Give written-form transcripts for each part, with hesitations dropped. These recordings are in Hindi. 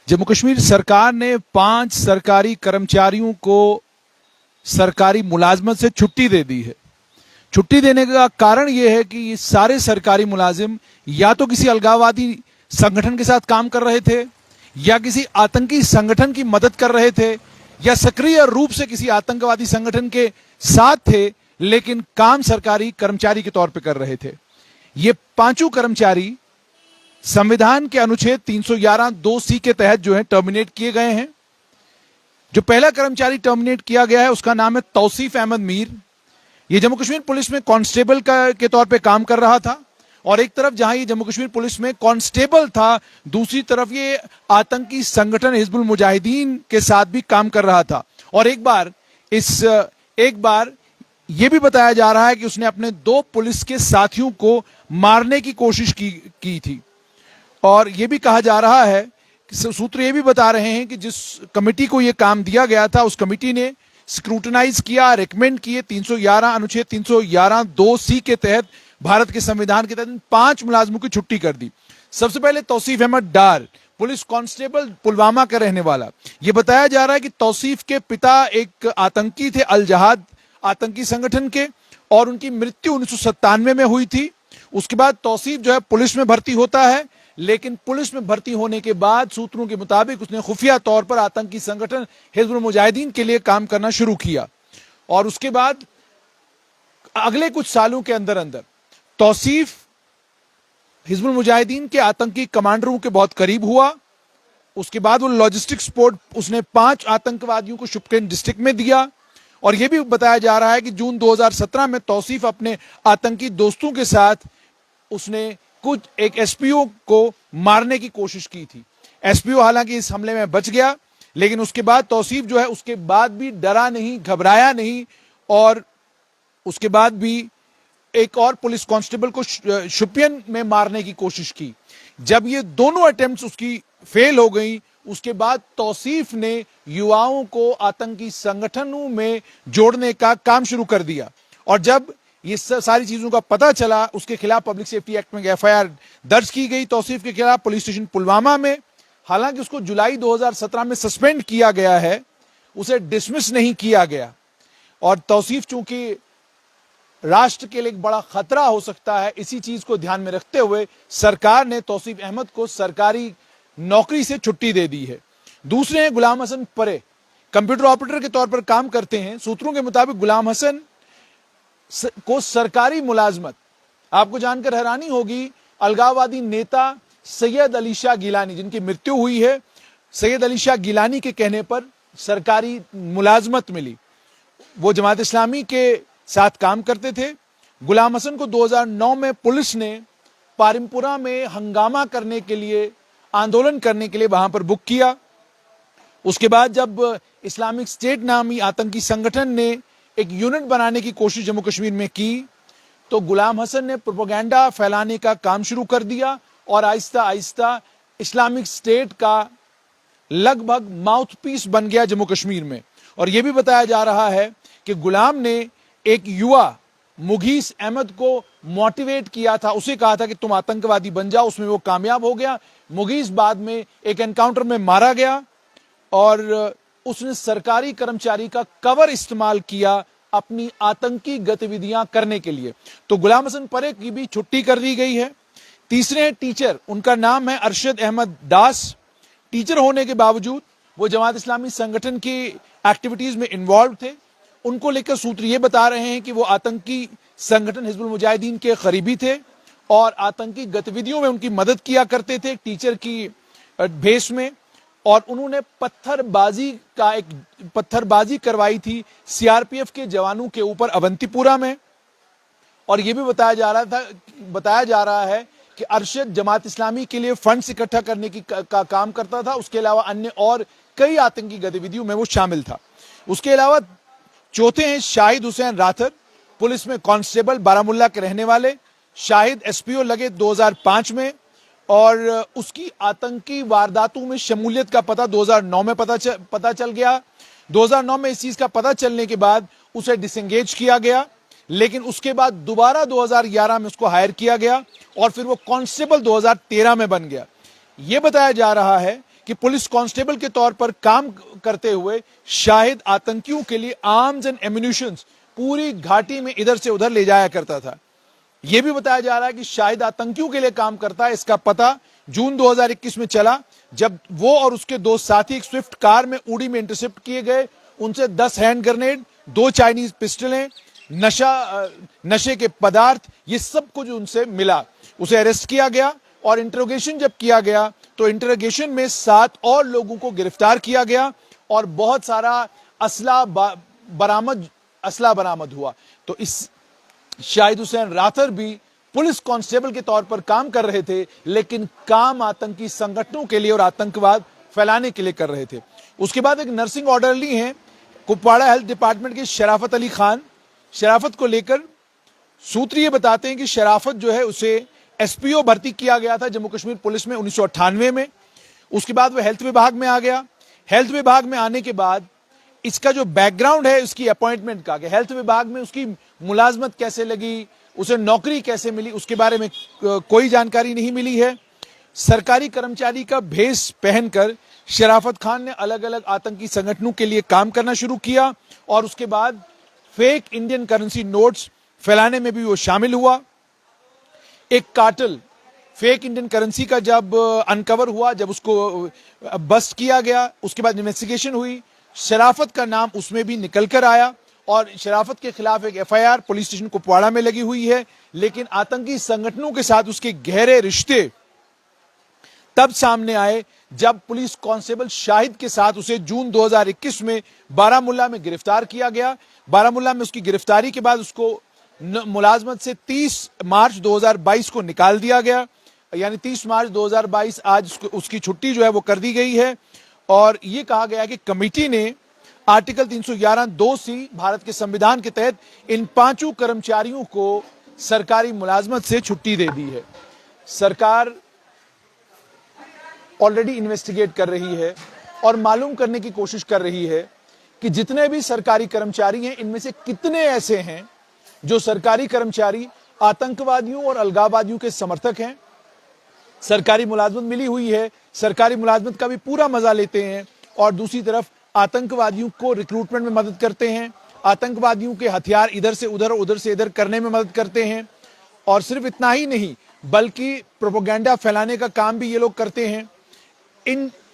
जम्मू कश्मीर सरकार ने 5 सरकारी कर्मचारियों को सरकारी मुलाजमत से छुट्टी दे दी है। छुट्टी देने का कारण यह है कि ये सारे सरकारी मुलाजिम या तो किसी अलगाववादी संगठन के साथ काम कर रहे थे, या किसी आतंकी संगठन की मदद कर रहे थे, या सक्रिय रूप से किसी आतंकवादी संगठन के साथ थे, लेकिन काम सरकारी कर्मचारी के तौर पर कर रहे थे। ये पांचों कर्मचारी संविधान के अनुच्छेद 311(2)(c) के तहत जो है टर्मिनेट किए गए हैं। जो पहला कर्मचारी टर्मिनेट किया गया है उसका नाम है तौसीफ अहमद मीर। ये जम्मू कश्मीर पुलिस में कांस्टेबल के तौर पे काम कर रहा था, और एक तरफ जहां ये जम्मू कश्मीर पुलिस में कांस्टेबल था, दूसरी तरफ ये आतंकी संगठन हिजबुल मुजाहिदीन के साथ भी काम कर रहा था। और एक बार यह भी बताया जा रहा है कि उसने अपने 2 पुलिस के साथियों को मारने की कोशिश की थी। और यह भी कहा जा रहा है, सूत्र ये भी बता रहे हैं कि जिस कमेटी को यह काम दिया गया था उस कमेटी ने स्क्रूटनाइज किया, रिकमेंड किए, अनुच्छेद 311(2)(c) के तहत भारत के संविधान के तहत 5 मुलाजमों की छुट्टी कर दी। सबसे पहले तौसीफ अहमद डार, पुलिस कांस्टेबल पुलवामा का रहने वाला। यह बताया जा रहा है कि तौसीफ के पिता एक आतंकी थे, अल जहाद आतंकी संगठन के, और उनकी मृत्यु 1997 में हुई थी। उसके बाद तौसीफ जो है पुलिस में भर्ती होता है, लेकिन पुलिस में भर्ती होने के बाद सूत्रों के मुताबिक उसने खुफिया तौर पर आतंकी संगठन हिजबुल मुजाहिदीन के लिए काम करना शुरू किया। और उसके बाद अगले कुछ सालों के अंदर अंदर तौसीफ हिजबुल मुजाहिदीन के आतंकी कमांडरों के बहुत करीब हुआ। उसके बाद वो लॉजिस्टिक सपोर्ट उसने 5 आतंकवादियों को शुपियन डिस्ट्रिक्ट में दिया। और यह भी बताया जा रहा है कि जून 2017 में तौसीफ अपने आतंकी दोस्तों के साथ उसने एक एसपीओ को मारने की कोशिश की थी। एसपीओ हालांकि इस हमले में बच गया, लेकिन उसके बाद तौसीफ जो है उसके बाद भी डरा नहीं, घबराया नहीं, और उसके बाद भी एक और पुलिस कांस्टेबल को शुपियन में मारने की कोशिश की। जब ये दोनों अटेम्प्ट्स उसकी फेल हो गई, उसके बाद तौसीफ ने युवाओं को आतंकी संगठनों में जोड़ने का काम शुरू कर दिया। और जब ये सारी चीजों का पता चला, उसके खिलाफ पब्लिक सेफ्टी एक्ट में एफआईआर दर्ज की गई तौसीफ के खिलाफ पुलिस स्टेशन पुलवामा में। हालांकि उसको जुलाई 2017 में सस्पेंड किया गया है, उसे डिसमिस नहीं किया गया। और तौसीफ चूंकि राष्ट्र के लिए एक बड़ा खतरा हो सकता है, इसी चीज को ध्यान में रखते हुए सरकार ने तौसीफ अहमद को सरकारी नौकरी से छुट्टी दे दी है। दूसरे हैं गुलाम हसन परे, कंप्यूटर ऑपरेटर के तौर पर काम करते हैं। सूत्रों के मुताबिक गुलाम हसन को सरकारी मुलाजमत, आपको जानकर हैरानी होगी, अलगाववादी नेता सैयद अली शाह गिलानी, जिनकी मृत्यु हुई है, सैयद अली शाह गिलानी के कहने पर सरकारी मुलाजमत मिली। वो जमात इस्लामी के साथ काम करते थे। गुलाम हसन को 2009 में पुलिस ने पारिमपुरा में हंगामा करने के लिए, आंदोलन करने के लिए वहां पर बुक किया। उसके बाद जब इस्लामिक स्टेट नामी आतंकी संगठन ने एक यूनिट बनाने की कोशिश जम्मू कश्मीर में की, तो गुलाम हसन ने प्रोपेगेंडा फैलाने का काम शुरू कर दिया, और आहिस्ता आहिस्ता इस्लामिक स्टेट का लगभग माउथपीस बन गया जम्मू कश्मीर में। और यह भी बताया जा रहा है कि गुलाम ने एक युवा मुगीस अहमद को मोटिवेट किया था, उसे कहा था कि तुम आतंकवादी बन जाओ, उसमें वो कामयाब हो गया। मुगीस बाद में एक एनकाउंटर में मारा गया, और उसने सरकारी कर्मचारी का कवर इस्तेमाल किया अपनी आतंकी गतिविधियां करने के लिए। तो गुलाम हसन परे की भी छुट्टी कर दी गई है। तीसरे हैं टीचर, उनका नाम है अरशद अहमद दास। टीचर होने के बावजूद वो जमात इस्लामी संगठन की एक्टिविटीज में इन्वॉल्व थे। उनको लेकर सूत्र ये बता रहे हैं कि वो आतंकी संगठन हिजबुल मुजाहिदीन के करीबी थे और आतंकी गतिविधियों में उनकी मदद किया करते थे टीचर की भेष में। और उन्होंने पत्थरबाजी करवाई थी सीआरपीएफ के जवानों के ऊपर अवंतीपुरा में। और यह भी बताया जा रहा है कि अरशद जमात इस्लामी के लिए फंड्स इकट्ठा करने का काम करता था। उसके अलावा अन्य और कई आतंकी गतिविधियों में वो शामिल था। उसके अलावा चौथे हैं शाहिद हुसैन राथर, पुलिस में कांस्टेबल, बारामुल्ला के रहने वाले। शाहिद एसपीओ लगे 2005 में, और उसकी आतंकी वारदातों में शमूलियत का पता 2009 में पता चल गया। 2009 में इस चीज का पता चलने के बाद उसे डिसएंगेज किया गया, लेकिन उसके बाद दोबारा 2011 में उसको हायर किया गया, और फिर वो कांस्टेबल 2013 में बन गया। यह बताया जा रहा है कि पुलिस कांस्टेबल के तौर पर काम करते हुए शाहिद आतंकियों के लिए आर्म्स एंड एम्युनिशंस पूरी घाटी में इधर से उधर ले जाया करता था। यह भी बताया जा रहा है कि शाहिद आतंकियों के लिए काम करता है। इसका पता जून 2021 में चला, जब वो और उसके दो साथी एक स्विफ्ट कार में उड़ी में इंटरसेप्ट किए गए। उनसे 10 हैंड ग्रेनेड, 2 चाइनीज पिस्टलें, नशे के पदार्थ, ये सब कुछ उनसे मिला। उसे अरेस्ट किया गया और इंटरोगेशन जब किया गया तो इंटरोगेशन में 7 और लोगों को गिरफ्तार किया गया और बहुत सारा असला बरामद हुआ। तो इस शाहिद हुसैन राथर भी पुलिस कांस्टेबल के तौर पर काम कर रहे थे, लेकिन काम आतंकी संगठनों के लिए और आतंकवाद फैलाने के लिए कर रहे थे। उसके बाद एक नर्सिंग ऑर्डरली हैं कुपवाड़ा हेल्थ डिपार्टमेंट के शराफत अली खान। शराफत को लेकर सूत्र ये बताते हैं कि शराफत जो है उसे एसपीओ भर्ती किया गया था जम्मू कश्मीर पुलिस में 1998 में। उसके बाद वह हेल्थ विभाग में आ गया। हेल्थ विभाग में आने के बाद इसका जो बैकग्राउंड है उसकी अपॉइंटमेंट का, कि हेल्थ विभाग में उसकी मुलाजमत कैसे लगी, उसे नौकरी कैसे मिली, उसके बारे में कोई जानकारी नहीं मिली है। सरकारी कर्मचारी का भेष पहनकर शराफत खान ने अलग अलग आतंकी संगठनों के लिए काम करना शुरू किया और उसके बाद फेक इंडियन करेंसी नोट्स फैलाने में भी वो शामिल हुआ। एक कार्टेल फेक इंडियन करेंसी का जब अनकवर हुआ, जब उसको बस्ट किया गया, उसके बाद इन्वेस्टिगेशन हुई, शराफत का नाम उसमें भी निकल कर आया और शराफत के खिलाफ एक एफआईआर पुलिस स्टेशन कुपवाड़ा में लगी हुई है। लेकिन आतंकी संगठनों के साथ उसके गहरे रिश्ते तब सामने आए जब पुलिस कांस्टेबल शाहिद के साथ उसे जून 2021 में बारामुल्ला में गिरफ्तार किया गया। बारामुल्ला में उसकी गिरफ्तारी के बाद उसको मुलाजमत से 30 मार्च 2022 को निकाल दिया गया, यानी 30 मार्च 2022 आज उसकी छुट्टी जो है वो कर दी गई है। और ये कहा गया कि कमेटी ने आर्टिकल 311(2)(c) भारत के संविधान के तहत इन 5 कर्मचारियों को सरकारी मुलाजमत से छुट्टी दे दी है। सरकार ऑलरेडी इन्वेस्टिगेट कर रही है और मालूम करने की कोशिश कर रही है कि जितने भी सरकारी कर्मचारी हैं इनमें से कितने ऐसे हैं जो सरकारी कर्मचारी आतंकवादियों और अलगाववादियों के समर्थक हैं। सरकारी मुलाजमत मिली हुई है, सरकारी मुलाजमत का भी पूरा मजा लेते हैं और दूसरी तरफ आतंकवादियों को रिक्रूटमेंट में मदद करते हैं, आतंकवादियों के हथियार इधर से उधर उधर से इधर करने में मदद करते हैं। और सिर्फ इतना ही नहीं बल्कि प्रोपेगेंडा फैलाने का काम भी ये लोग करते हैं।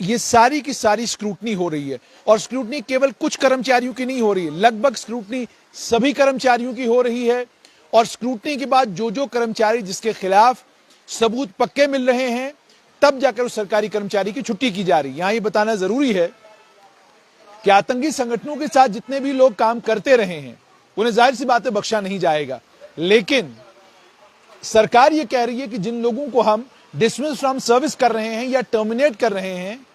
ये सारी की सारी स्क्रूटनी हो रही है और स्क्रूटनी केवल कुछ कर्मचारियों की नहीं हो रही है, लगभग स्क्रूटनी सभी कर्मचारियों की हो रही है। और स्क्रूटनी के बाद जो कर्मचारी जिसके खिलाफ सबूत पक्के मिल रहे हैं तब जाकर उस सरकारी कर्मचारी की छुट्टी की जा रही है। यहां ये बताना जरूरी है कि आतंकी संगठनों के साथ जितने भी लोग काम करते रहे हैं उन्हें जाहिर सी बात है बख्शा नहीं जाएगा, लेकिन सरकार ये कह रही है कि जिन लोगों को हम डिसमिस फ्रॉम सर्विस कर रहे हैं या टर्मिनेट कर रहे हैं,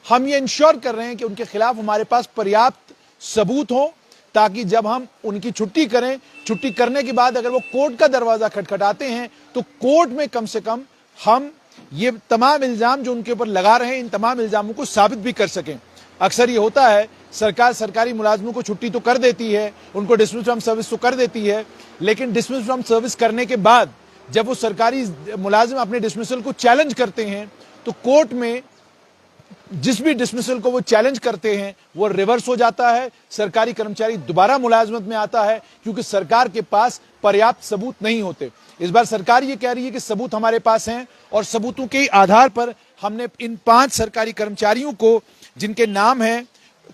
हम ये इंश्योर कर रहे हैं कि उनके खिलाफ हमारे पास पर्याप्त सबूत हो ताकि जब हम उनकी छुट्टी करें, छुट्टी करने के बाद अगर वो कोर्ट का दरवाजा खटखटाते हैं तो कोर्ट में कम से कम हम ये तमाम इल्जाम जो उनके ऊपर लगा रहे हैं इन तमाम इल्जामों को साबित भी कर सकें। अक्सर ये होता है सरकार सरकारी मुलाजमों को छुट्टी तो कर देती है, उनको डिसमिस फ्रॉम सर्विस तो कर देती है, लेकिन डिसमिस फ्रॉम सर्विस करने के बाद जब वो सरकारी मुलाजिम अपने डिसमिसल को चैलेंज करते हैं तो कोर्ट में जिस भी डिसमिसल को वो चैलेंज करते हैं वो रिवर्स हो जाता है, सरकारी कर्मचारी दोबारा मुलाजमत में आता है क्योंकि सरकार के पास पर्याप्त सबूत नहीं होते। इस बार सरकार ये कह रही है कि सबूत हमारे पास हैं और सबूतों के आधार पर हमने इन 5 सरकारी कर्मचारियों को, जिनके नाम हैं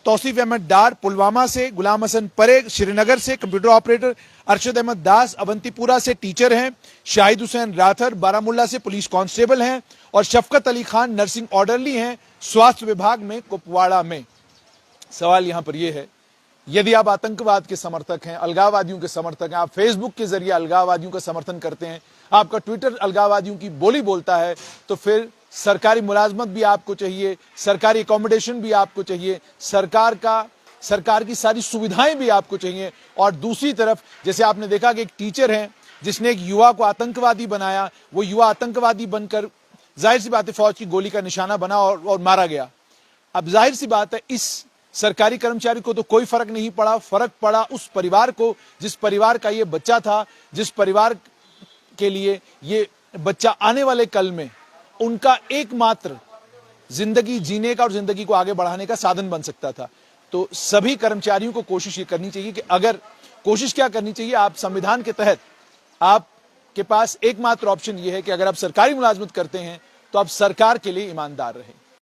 तौसीफ अहमद डार पुलवामा से, गुलाम हसन परे श्रीनगर से कंप्यूटर ऑपरेटर, अरशद अहमद दास अवंतीपुरा से टीचर हैं, शाहिद हुसैन राथर बारामुल्ला से पुलिस कांस्टेबल हैं और शफकत अली खान नर्सिंग ऑर्डरली हैं स्वास्थ्य विभाग में कुपवाड़ा में। सवाल यहां पर यह है, यदि आप आतंकवाद के समर्थक हैं, अलगाववादियों के समर्थक हैं, आप फेसबुक के जरिए अलगाववादियों का समर्थन करते हैं, आपका ट्विटर अलगाववादियों की बोली बोलता है, तो फिर सरकारी मुलाजमत भी आपको चाहिए, सरकारी अकोमोडेशन भी आपको चाहिए, सरकार की सारी सुविधाएं भी आपको चाहिए। और दूसरी तरफ जैसे आपने देखा कि एक टीचर है जिसने एक युवा को आतंकवादी बनाया, वो युवा आतंकवादी बनकर जाहिर सी बात है फौज की गोली का निशाना बना और मारा गया। अब जाहिर सी बात है इस सरकारी कर्मचारी को तो कोई फर्क नहीं पड़ा, फर्क पड़ा उस परिवार को जिस परिवार का ये बच्चा था, जिस परिवार के लिए ये बच्चा आने वाले कल में उनका एकमात्र जिंदगी जीने का और जिंदगी को आगे बढ़ाने का साधन बन सकता था। तो सभी कर्मचारियों को कोशिश ये करनी चाहिए कि अगर कोशिश क्या करनी चाहिए, आप संविधान के तहत आपके पास एकमात्र ऑप्शन ये है कि अगर आप सरकारी मुलाजमत करते हैं तो आप सरकार के लिए ईमानदार रहें।